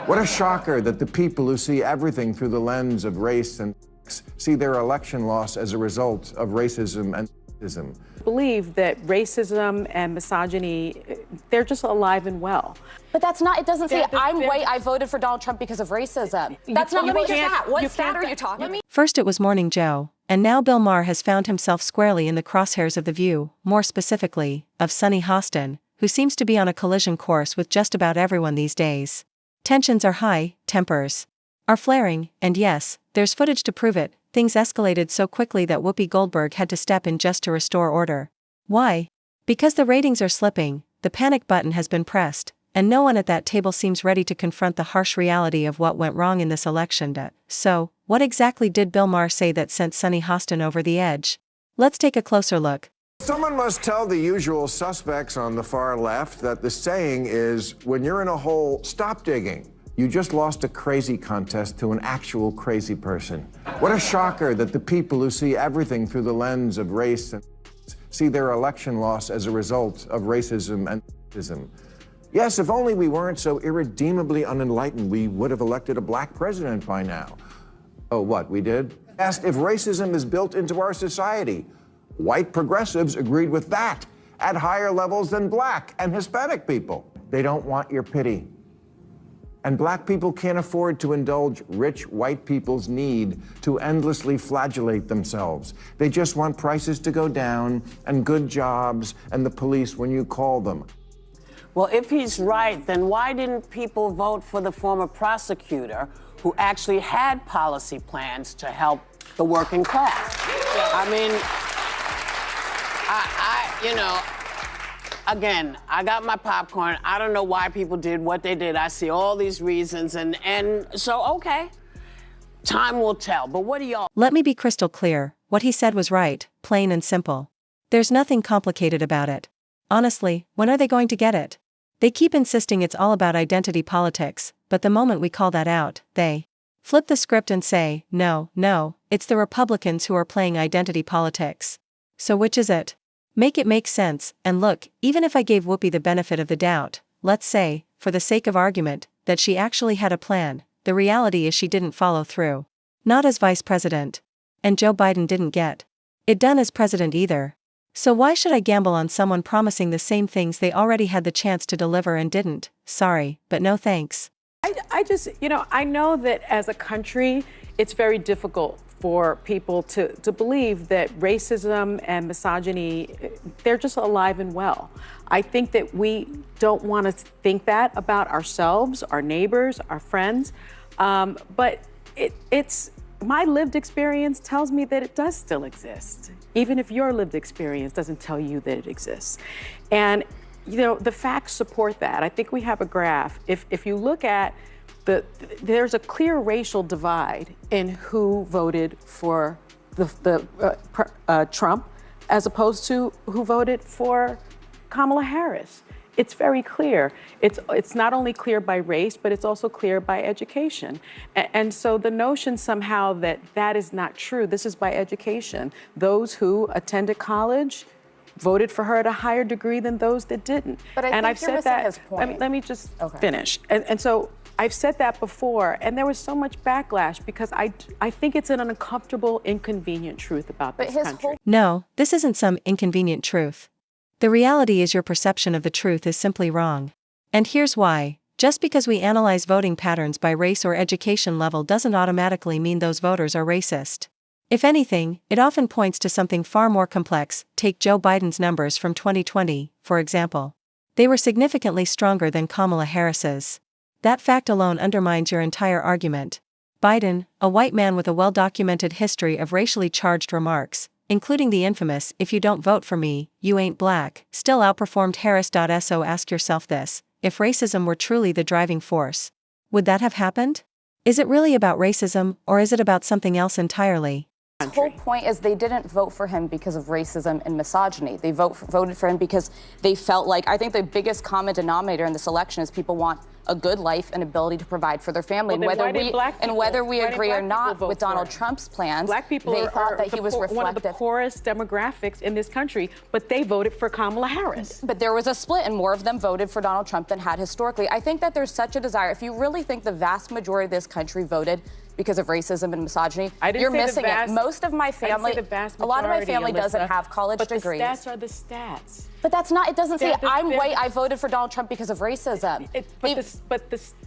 What a shocker that the people who see everything through the lens of race and sex see their election loss as a result of racism and sexism. Believe that racism and misogyny, they're just alive and well. But that's not, it doesn't say I'm white, I voted for Donald Trump because of racism. That's not what stat. What stat are you talking about? First it was Morning Joe, and now Bill Maher has found himself squarely in the crosshairs of The View, more specifically, of Sunny Hostin, who seems to be on a collision course with just about everyone these days. Tensions are high, tempers are flaring, and yes, there's footage to prove it. Things escalated so quickly that Whoopi Goldberg had to step in just to restore order. Why? Because the ratings are slipping, the panic button has been pressed, and no one at that table seems ready to confront the harsh reality of what went wrong in this election. So, what exactly did Bill Maher say that sent Sunny Hostin over the edge? Let's take a closer look. Someone must tell the usual suspects on the far left that the saying is, when you're in a hole, stop digging. You just lost a crazy contest to an actual crazy person. What a shocker that the people who see everything through the lens of race and see their election loss as a result of racism and sexism. Yes, if only we weren't so irredeemably unenlightened, we would have elected a black president by now. Oh, what, we did? Asked if racism is built into our society. White progressives agreed with that at higher levels than black and Hispanic people. They don't want your pity. And black people can't afford to indulge rich white people's need to endlessly flagellate themselves. They just want prices to go down and good jobs and the police when you call them. Well, if he's right, then why didn't people vote for the former prosecutor who actually had policy plans to help the working class? I mean, you know, again, I got my popcorn. I don't know why people did what they did. I see all these reasons, and so, okay, time will tell. But what do y'all... Let me be crystal clear. What he said was right, plain and simple. There's nothing complicated about it. Honestly, when are they going to get it? They keep insisting it's all about identity politics, but the moment we call that out, they flip the script and say, no, it's the Republicans who are playing identity politics. So which is it? Make it make sense, and look, even if I gave Whoopi the benefit of the doubt, let's say, for the sake of argument, that she actually had a plan, the reality is she didn't follow through. Not as vice president. And Joe Biden didn't get it done as president either. So why should I gamble on someone promising the same things they already had the chance to deliver and didn't? Sorry, but no thanks. I just, I know that as a country, it's very difficult for people to believe that racism and misogyny, they're just alive and well. I think that we don't want to think that about ourselves, our neighbors, our friends, but it's my lived experience tells me that it does still exist, even if your lived experience doesn't tell you that it exists. And the facts support that. I think we have a graph. If you look at there's a clear racial divide in who voted for Trump as opposed to who voted for Kamala Harris. It's very clear. It's not only clear by race, but it's also clear by education. And so the notion somehow that is not true, this is by education. Those who attended college voted for her at a higher degree than those that didn't. But I think I've you're said missing that. his point. Let me just finish. And so I've said that before, and there was so much backlash because I think it's an uncomfortable, inconvenient truth about this country. No, this isn't some inconvenient truth. The reality is your perception of the truth is simply wrong. And here's why. Just because we analyze voting patterns by race or education level doesn't automatically mean those voters are racist. If anything, it often points to something far more complex. Take Joe Biden's numbers from 2020, for example. They were significantly stronger than Kamala Harris's. That fact alone undermines your entire argument. Biden, a white man with a well-documented history of racially charged remarks, including the infamous, "If you don't vote for me, you ain't black," still outperformed Harris. So ask yourself this, if racism were truly the driving force, would that have happened? Is it really about racism, or is it about something else entirely? The whole point is they didn't vote for him because of racism and misogyny. They voted for him because they felt like, I think the biggest common denominator in this election is people want a good life and ability to provide for their family. Well, and whether we agree or not with Donald Trump's plans, Black people they thought that he was one of the reflective. poorest demographics in this country, but they voted for Kamala Harris. But there was a split, and more of them voted for Donald Trump than had historically. I think that there's such a desire. If you really think the vast majority of this country voted because of racism and misogyny, you're missing it. Most of my family, a lot of my family doesn't have college degrees. But the stats are the stats. But that's not, it doesn't say I voted for Donald Trump because of racism.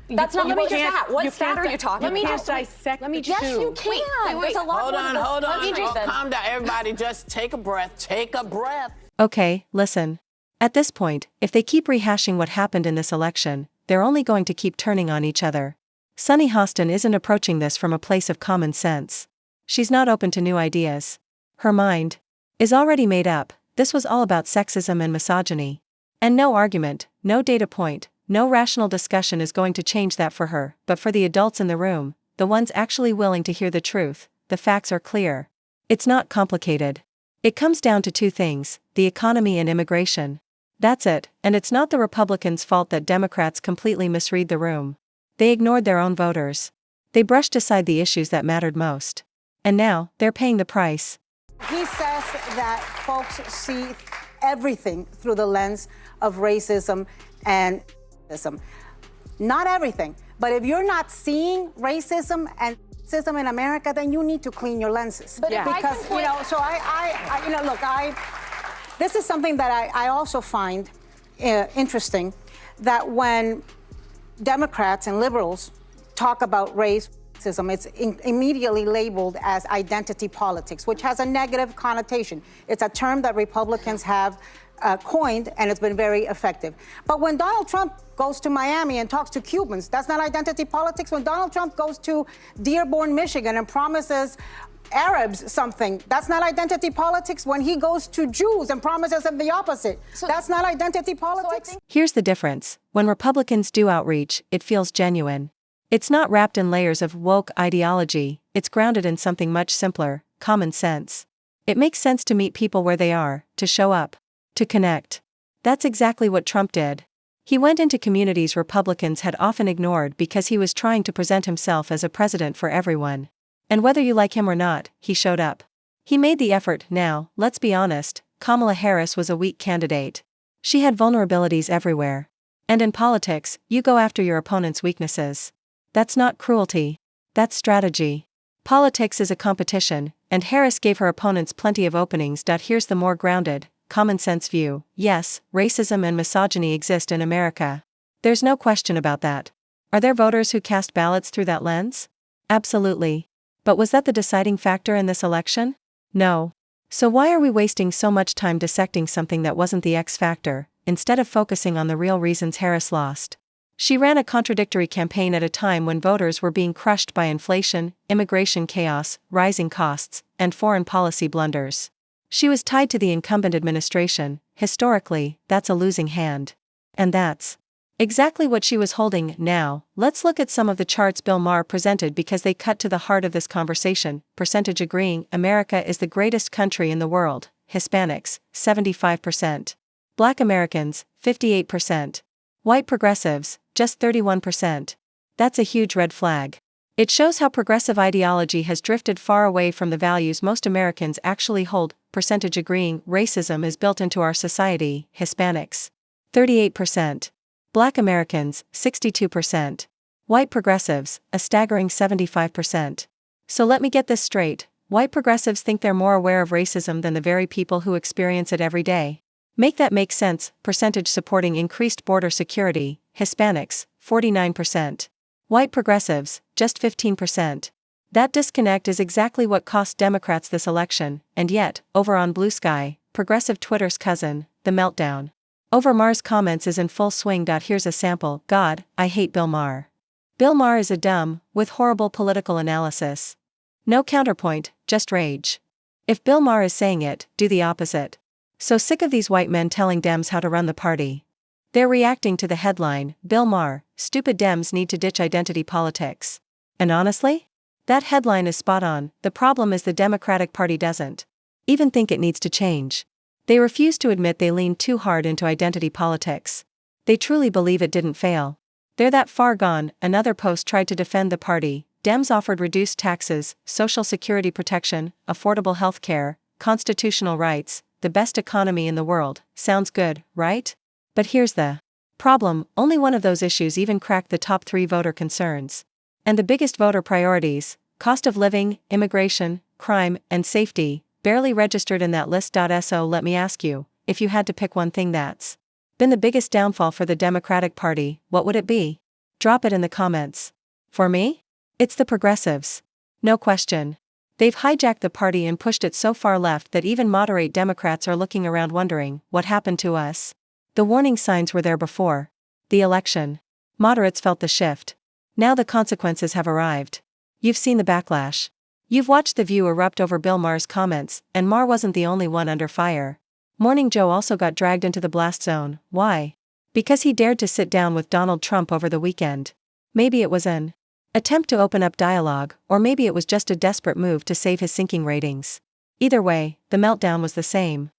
That's not, let me just ask, what stat are you talking about? Let me just dissect the two. Yes, you can. There's a lot more. Hold on. Calm down, everybody. Just take a breath. Take a breath. Okay, listen. At this point, if they keep rehashing what happened in this election, they're only going to keep turning on each other. Sunny Hostin isn't approaching this from a place of common sense. She's not open to new ideas. Her mind is already made up. This was all about sexism and misogyny. And no argument, no data point, no rational discussion is going to change that for her, but for the adults in the room, the ones actually willing to hear the truth, the facts are clear. It's not complicated. It comes down to two things, the economy and immigration. That's it, and it's not the Republicans' fault that Democrats completely misread the room. They ignored their own voters. They brushed aside the issues that mattered most. And now, they're paying the price. He says that folks see everything through the lens of racism and racism. Not everything, but if you're not seeing racism and sexism in America, then you need to clean your lenses. But yeah. Because, this is something that I also find interesting, that when Democrats and liberals talk about racism, it's immediately labeled as identity politics, which has a negative connotation. It's a term that Republicans have coined, and it's been very effective. But when Donald Trump goes to Miami and talks to Cubans, that's not identity politics. When Donald Trump goes to Dearborn, Michigan, and promises Arabs something, that's not identity politics. When he goes to Jews and promises them the opposite, that's not identity politics. Here's the difference. When Republicans do outreach, it feels genuine. It's not wrapped in layers of woke ideology, it's grounded in something much simpler, common sense. It makes sense to meet people where they are, to show up, to connect. That's exactly what Trump did. He went into communities Republicans had often ignored because he was trying to present himself as a president for everyone. And whether you like him or not, he showed up. He made the effort. Now, let's be honest, Kamala Harris was a weak candidate. She had vulnerabilities everywhere. And in politics, you go after your opponent's weaknesses. That's not cruelty. That's strategy. Politics is a competition, and Harris gave her opponents plenty of openings. Here's the more grounded, common sense view. Yes, racism and misogyny exist in America. There's no question about that. Are there voters who cast ballots through that lens? Absolutely. But was that the deciding factor in this election? No. So why are we wasting so much time dissecting something that wasn't the X factor, instead of focusing on the real reasons Harris lost? She ran a contradictory campaign at a time when voters were being crushed by inflation, immigration chaos, rising costs, and foreign policy blunders. She was tied to the incumbent administration. Historically, that's a losing hand. And that's exactly what she was holding. Now, let's look at some of the charts Bill Maher presented because they cut to the heart of this conversation. Percentage agreeing, America is the greatest country in the world. Hispanics, 75%. Black Americans, 58%. White progressives, just 31%. That's a huge red flag. It shows how progressive ideology has drifted far away from the values most Americans actually hold. Percentage agreeing, racism is built into our society. Hispanics, 38%. Black Americans, 62%. White progressives, a staggering 75%. So let me get this straight. White progressives think they're more aware of racism than the very people who experience it every day. Make that make sense. Percentage supporting increased border security. Hispanics, 49%. White progressives, just 15%. That disconnect is exactly what cost Democrats this election, and yet, over on Blue Sky, progressive Twitter's cousin, the meltdown over Maher's comments is in full swing. Here's a sample. God, I hate Bill Maher. Bill Maher is a dumb, with horrible political analysis. No counterpoint, just rage. If Bill Maher is saying it, do the opposite. So sick of these white men telling Dems how to run the party. They're reacting to the headline, Bill Maher, stupid Dems need to ditch identity politics. And honestly? That headline is spot on. The problem is the Democratic Party doesn't even think it needs to change. They refuse to admit they leaned too hard into identity politics. They truly believe it didn't fail. They're that far gone. Another post tried to defend the party. Dems offered reduced taxes, social security protection, affordable health care, constitutional rights, the best economy in the world. Sounds good, right? But here's the problem, only one of those issues even cracked the top 3 voter concerns. And the biggest voter priorities, cost of living, immigration, crime, and safety, barely registered in that list. So let me ask you, if you had to pick one thing that's been the biggest downfall for the Democratic Party, what would it be? Drop it in the comments. For me? It's the progressives. No question. They've hijacked the party and pushed it so far left that even moderate Democrats are looking around wondering, what happened to us? The warning signs were there before the election. Moderates felt the shift. Now the consequences have arrived. You've seen the backlash. You've watched The View erupt over Bill Maher's comments, and Maher wasn't the only one under fire. Morning Joe also got dragged into the blast zone. Why? Because he dared to sit down with Donald Trump over the weekend. Maybe it was an attempt to open up dialogue, or maybe it was just a desperate move to save his sinking ratings. Either way, the meltdown was the same.